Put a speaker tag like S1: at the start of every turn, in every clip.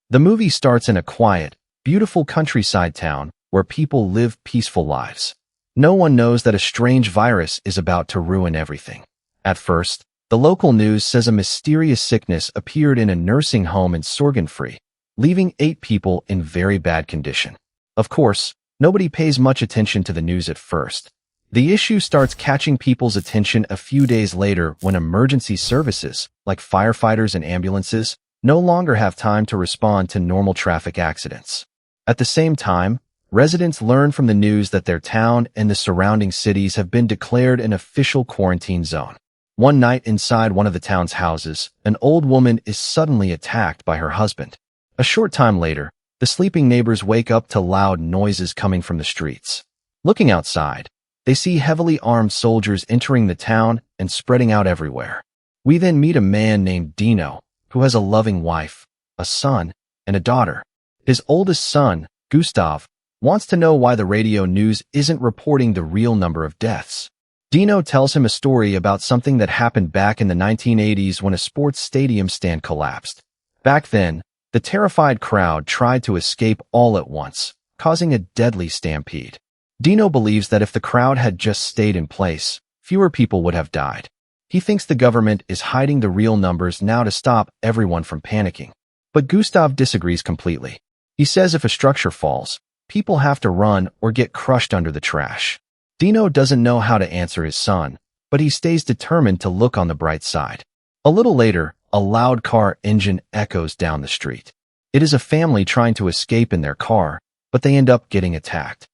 S1: The movie starts in a quiet, beautiful countryside town where people live peaceful lives. No one knows that a strange virus is about to ruin everything. At first, the local news says a mysterious sickness appeared in a nursing home in Sorgenfree, leaving 8 people in very bad condition. Of course, nobody pays much attention to the news at first. The issue starts catching people's attention a few days later when emergency services, like firefighters and ambulances, no longer have time to respond to normal traffic accidents. At the same time, residents learn from the news that their town and the surrounding cities have been declared an official quarantine zone. One night inside one of the town's houses, an old woman is suddenly attacked by her husband. A short time later, the sleeping neighbors wake up to loud noises coming from the streets. Looking outside, they see heavily armed soldiers entering the town and spreading out everywhere. We then meet a man named Dino, who has a loving wife, a son, and a daughter. His oldest son, Gustav, wants to know why the radio news isn't reporting the real number of deaths. Dino tells him a story about something that happened back in the 1980s when a sports stadium stand collapsed. Back then, the terrified crowd tried to escape all at once, causing a deadly stampede. Dino believes that if the crowd had just stayed in place, fewer people would have died. He thinks the government is hiding the real numbers now to stop everyone from panicking. But Gustav disagrees completely. He says if a structure falls, people have to run or get crushed under the trash. Dino doesn't know how to answer his son, but he stays determined to look on the bright side. A little later, a loud car engine echoes down the street. It is a family trying to escape in their car, but they end up getting attacked.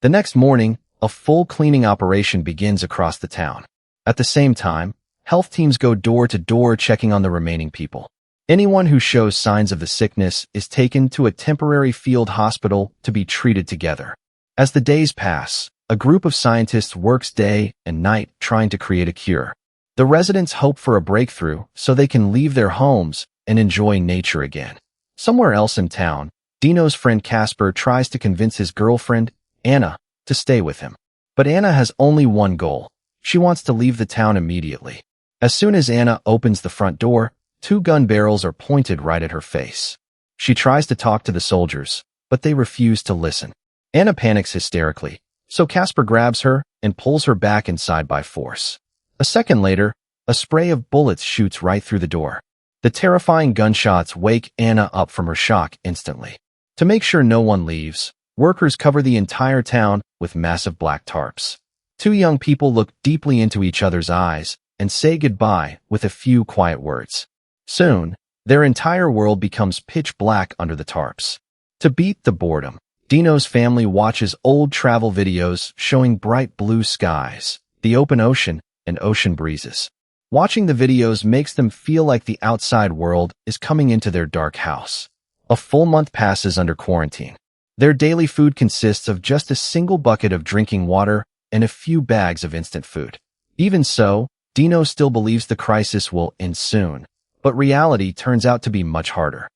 S1: The next morning, a full cleaning operation begins across the town. At the same time, health teams go door to door checking on the remaining people. Anyone who shows signs of the sickness is taken to a temporary field hospital to be treated together. As the days pass, a group of scientists works day and night trying to create a cure. The residents hope for a breakthrough so they can leave their homes and enjoy nature again. Somewhere else in town, Dino's friend Casper tries to convince his girlfriend, Anna, to stay with him. But Anna has only one goal. She wants to leave the town immediately. As soon as Anna opens the front door, 2 gun barrels are pointed right at her face. She tries to talk to the soldiers, but they refuse to listen. Anna panics hysterically, so Casper grabs her and pulls her back inside by force. A second later, a spray of bullets shoots right through the door. The terrifying gunshots wake Anna up from her shock instantly. To make sure no one leaves, workers cover the entire town with massive black tarps. 2 young people look deeply into each other's eyes and say goodbye with a few quiet words. Soon, their entire world becomes pitch black under the tarps. To beat the boredom, Dino's family watches old travel videos showing bright blue skies, the open ocean, and ocean breezes. Watching the videos makes them feel like the outside world is coming into their dark house. A full month passes under quarantine. Their daily food consists of just a single bucket of drinking water and a few bags of instant food. Even so, Dino still believes the crisis will end soon, but reality turns out to be much harder.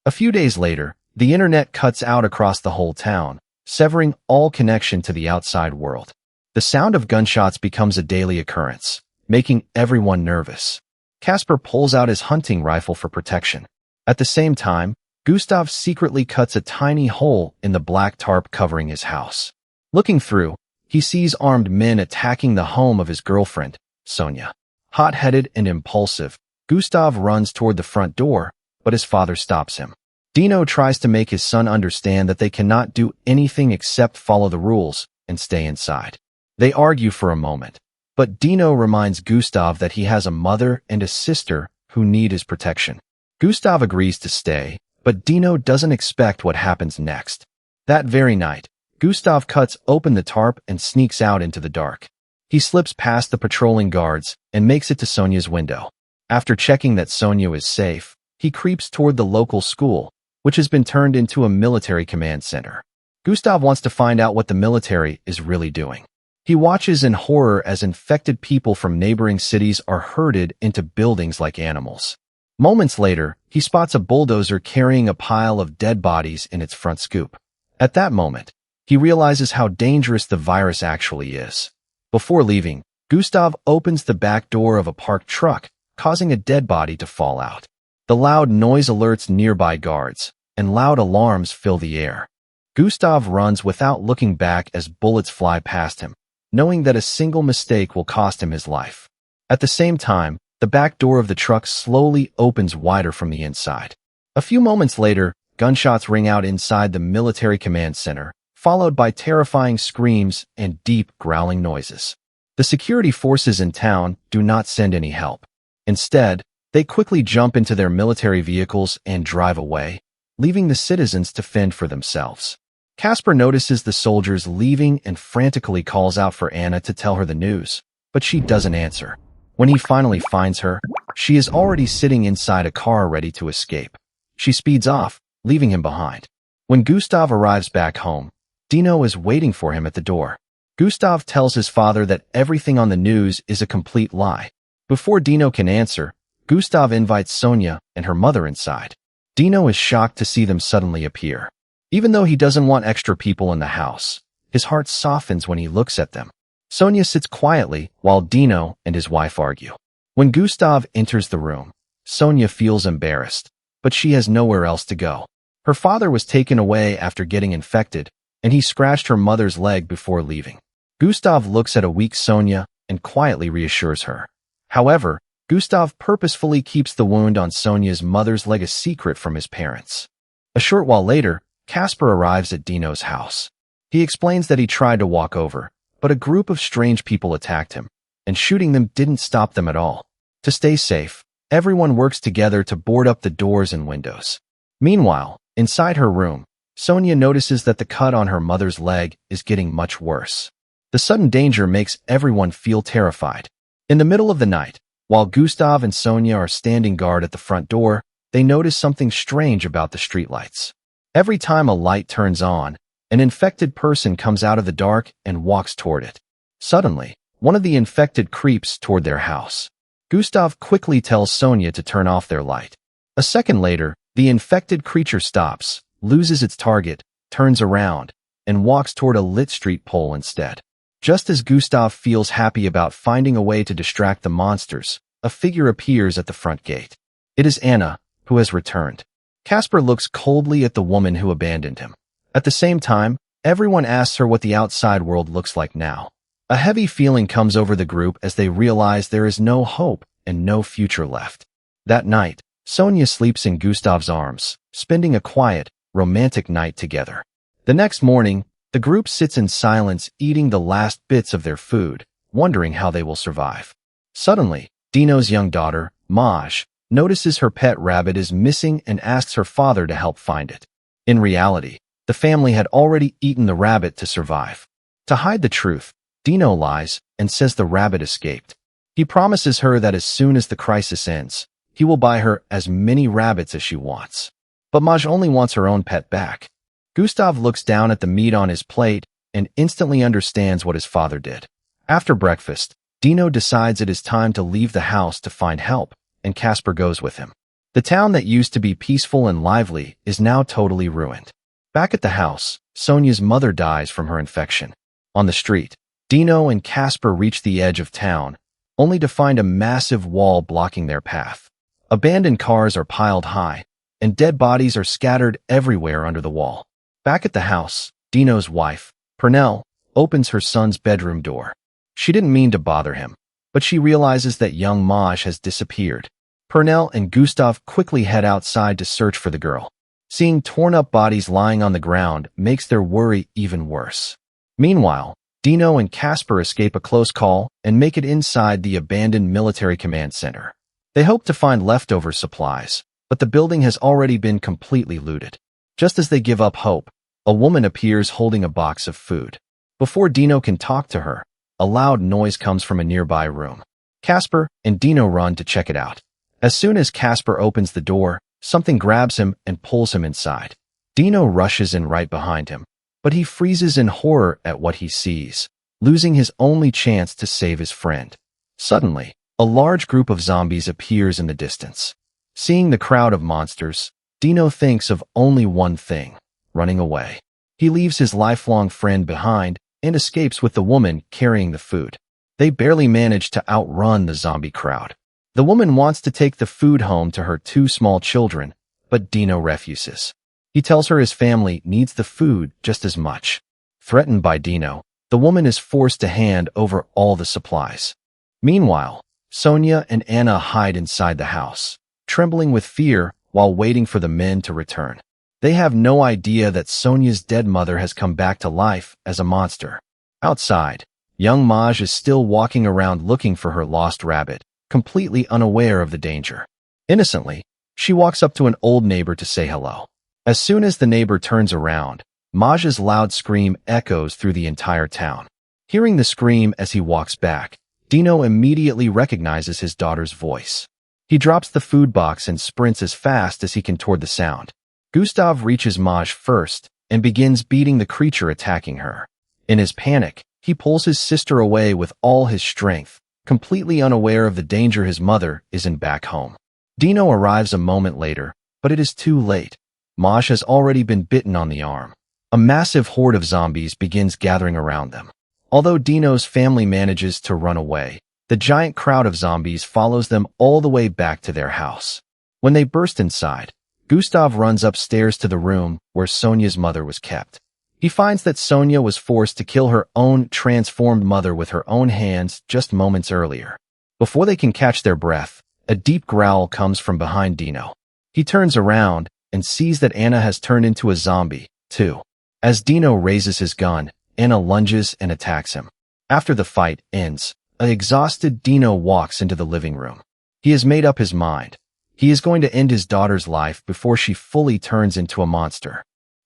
S1: A few days later, the internet cuts out across the whole town, severing all connection to the outside world. The sound of gunshots becomes a daily occurrence, making everyone nervous. Casper pulls out his hunting rifle for protection. At the same time, Gustav secretly cuts a tiny hole in the black tarp covering his house. Looking through, he sees armed men attacking the home of his girlfriend, Sonia. Hot-headed and impulsive, Gustav runs toward the front door, but his father stops him. Dino tries to make his son understand that they cannot do anything except follow the rules and stay inside. They argue for a moment, but Dino reminds Gustav that he has a mother and a sister who need his protection. Gustav agrees to stay, but Dino doesn't expect what happens next. That very night, Gustav cuts open the tarp and sneaks out into the dark. He slips past the patrolling guards and makes it to Sonia's window. After checking that Sonia is safe, he creeps toward the local school, which has been turned into a military command center. Gustav wants to find out what the military is really doing. He watches in horror as infected people from neighboring cities are herded into buildings like animals. Moments later, he spots a bulldozer carrying a pile of dead bodies in its front scoop. At that moment, he realizes how dangerous the virus actually is. Before leaving, Gustav opens the back door of a parked truck, causing a dead body to fall out. The loud noise alerts nearby guards, and loud alarms fill the air. Gustav runs without looking back as bullets fly past him, knowing that a single mistake will cost him his life. At the same time, the back door of the truck slowly opens wider from the inside. A few moments later, gunshots ring out inside the military command center, followed by terrifying screams and deep growling noises. The security forces in town do not send any help. Instead, they quickly jump into their military vehicles and drive away, leaving the citizens to fend for themselves. Casper notices the soldiers leaving and frantically calls out for Anna to tell her the news, but she doesn't answer. When he finally finds her, she is already sitting inside a car ready to escape. She speeds off, leaving him behind. When Gustav arrives back home, Dino is waiting for him at the door. Gustav tells his father that everything on the news is a complete lie. Before Dino can answer, Gustav invites Sonia and her mother inside. Dino is shocked to see them suddenly appear. Even though he doesn't want extra people in the house, his heart softens when he looks at them. Sonia sits quietly while Dino and his wife argue. When Gustav enters the room, Sonia feels embarrassed, but she has nowhere else to go. Her father was taken away after getting infected, and he scratched her mother's leg before leaving. Gustav looks at a weak Sonia and quietly reassures her. However, Gustav purposefully keeps the wound on Sonia's mother's leg a secret from his parents. A short while later, Casper arrives at Dino's house. He explains that he tried to walk over, but a group of strange people attacked him, and shooting them didn't stop them at all. To stay safe, everyone works together to board up the doors and windows. Meanwhile, inside her room, Sonia notices that the cut on her mother's leg is getting much worse. The sudden danger makes everyone feel terrified. In the middle of the night, while Gustav and Sonia are standing guard at the front door, they notice something strange about the streetlights. Every time a light turns on, an infected person comes out of the dark and walks toward it. Suddenly, one of the infected creeps toward their house. Gustav quickly tells Sonia to turn off their light. A second later, the infected creature stops, loses its target, turns around, and walks toward a lit street pole instead. Just as Gustav feels happy about finding a way to distract the monsters, a figure appears at the front gate. It is Anna, who has returned. Casper looks coldly at the woman who abandoned him. At the same time, everyone asks her what the outside world looks like now. A heavy feeling comes over the group as they realize there is no hope and no future left. That night, Sonia sleeps in Gustav's arms, spending a quiet, romantic night together. The next morning, the group sits in silence eating the last bits of their food, wondering how they will survive. Suddenly, Dino's young daughter, Maj, notices her pet rabbit is missing and asks her father to help find it. In reality, the family had already eaten the rabbit to survive. To hide the truth, Dino lies and says the rabbit escaped. He promises her that as soon as the crisis ends, he will buy her as many rabbits as she wants. But Maj only wants her own pet back. Gustav looks down at the meat on his plate and instantly understands what his father did. After breakfast, Dino decides it is time to leave the house to find help, and Casper goes with him. The town that used to be peaceful and lively is now totally ruined. Back at the house, Sonia's mother dies from her infection. On the street, Dino and Casper reach the edge of town, only to find a massive wall blocking their path. Abandoned cars are piled high, and dead bodies are scattered everywhere under the wall. Back at the house, Dino's wife, Pernell, opens her son's bedroom door. She didn't mean to bother him, but she realizes that young Maj has disappeared. Pernell and Gustav quickly head outside to search for the girl. Seeing torn-up bodies lying on the ground makes their worry even worse. Meanwhile, Dino and Casper escape a close call and make it inside the abandoned military command center. They hope to find leftover supplies, but the building has already been completely looted. Just as they give up hope, a woman appears holding a box of food. Before Dino can talk to her, a loud noise comes from a nearby room. Casper and Dino run to check it out. As soon as Casper opens the door, something grabs him and pulls him inside. Dino rushes in right behind him, but he freezes in horror at what he sees, losing his only chance to save his friend. Suddenly, a large group of zombies appears in the distance. Seeing the crowd of monsters, Dino thinks of only one thing: running away. He leaves his lifelong friend behind and escapes with the woman carrying the food. They barely manage to outrun the zombie crowd. The woman wants to take the food home to her two small children, but Dino refuses. He tells her his family needs the food just as much. Threatened by Dino, the woman is forced to hand over all the supplies. Meanwhile, Sonia and Anna hide inside the house, trembling with fear while waiting for the men to return. They have no idea that Sonia's dead mother has come back to life as a monster. Outside, young Maj is still walking around looking for her lost rabbit, completely unaware of the danger. Innocently, she walks up to an old neighbor to say hello. As soon as the neighbor turns around, Maj's loud scream echoes through the entire town. Hearing the scream as he walks back, Dino immediately recognizes his daughter's voice. He drops the food box and sprints as fast as he can toward the sound. Gustav reaches Maj first and begins beating the creature attacking her. In his panic, he pulls his sister away with all his strength, completely unaware of the danger his mother is in back home. Dino arrives a moment later, but it is too late. Maj has already been bitten on the arm. A massive horde of zombies begins gathering around them. Although Dino's family manages to run away, the giant crowd of zombies follows them all the way back to their house. When they burst inside, Gustav runs upstairs to the room where Sonia's mother was kept. He finds that Sonia was forced to kill her own transformed mother with her own hands just moments earlier. Before they can catch their breath, a deep growl comes from behind Dino. He turns around and sees that Anna has turned into a zombie, too. As Dino raises his gun, Anna lunges and attacks him. After the fight ends, an exhausted Dino walks into the living room. He has made up his mind. He is going to end his daughter's life before she fully turns into a monster.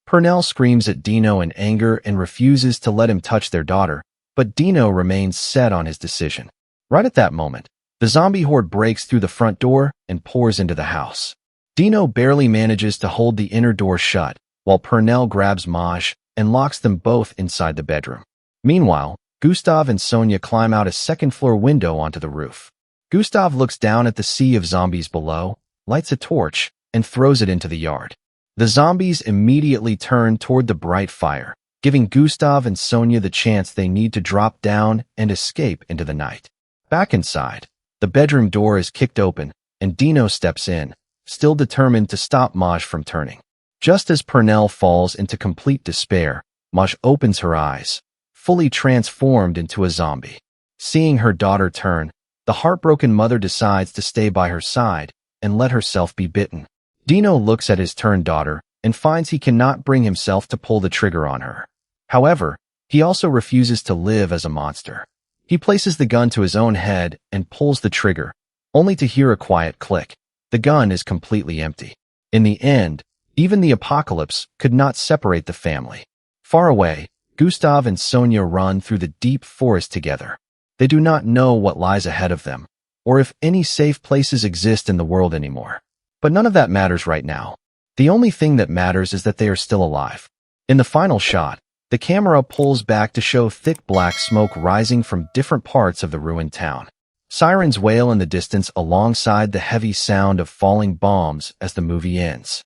S1: Pernell screams at Dino in anger and refuses to let him touch their daughter, but Dino remains set on his decision. Right at that moment, the zombie horde breaks through the front door and pours into the house. Dino barely manages to hold the inner door shut, while Pernell grabs Maj and locks them both inside the bedroom. Meanwhile, Gustav and Sonia climb out a second-floor window onto the roof. Gustav looks down at the sea of zombies below, lights a torch, and throws it into the yard. The zombies immediately turn toward the bright fire, giving Gustav and Sonia the chance they need to drop down and escape into the night. Back inside, the bedroom door is kicked open, and Dino steps in, still determined to stop Maj from turning. Just as Pernell falls into complete despair, Maj opens her eyes, fully transformed into a zombie. Seeing her daughter turn, the heartbroken mother decides to stay by her side and let herself be bitten. Dino looks at his turned daughter and finds he cannot bring himself to pull the trigger on her. However, he also refuses to live as a monster. He places the gun to his own head and pulls the trigger, only to hear a quiet click. The gun is completely empty. In the end, even the apocalypse could not separate the family. Far away, Gustav and Sonia run through the deep forest together. They do not know what lies ahead of them, or if any safe places exist in the world anymore. But none of that matters right now. The only thing that matters is that they are still alive. In the final shot, the camera pulls back to show thick black smoke rising from different parts of the ruined town. Sirens wail in the distance alongside the heavy sound of falling bombs as the movie ends.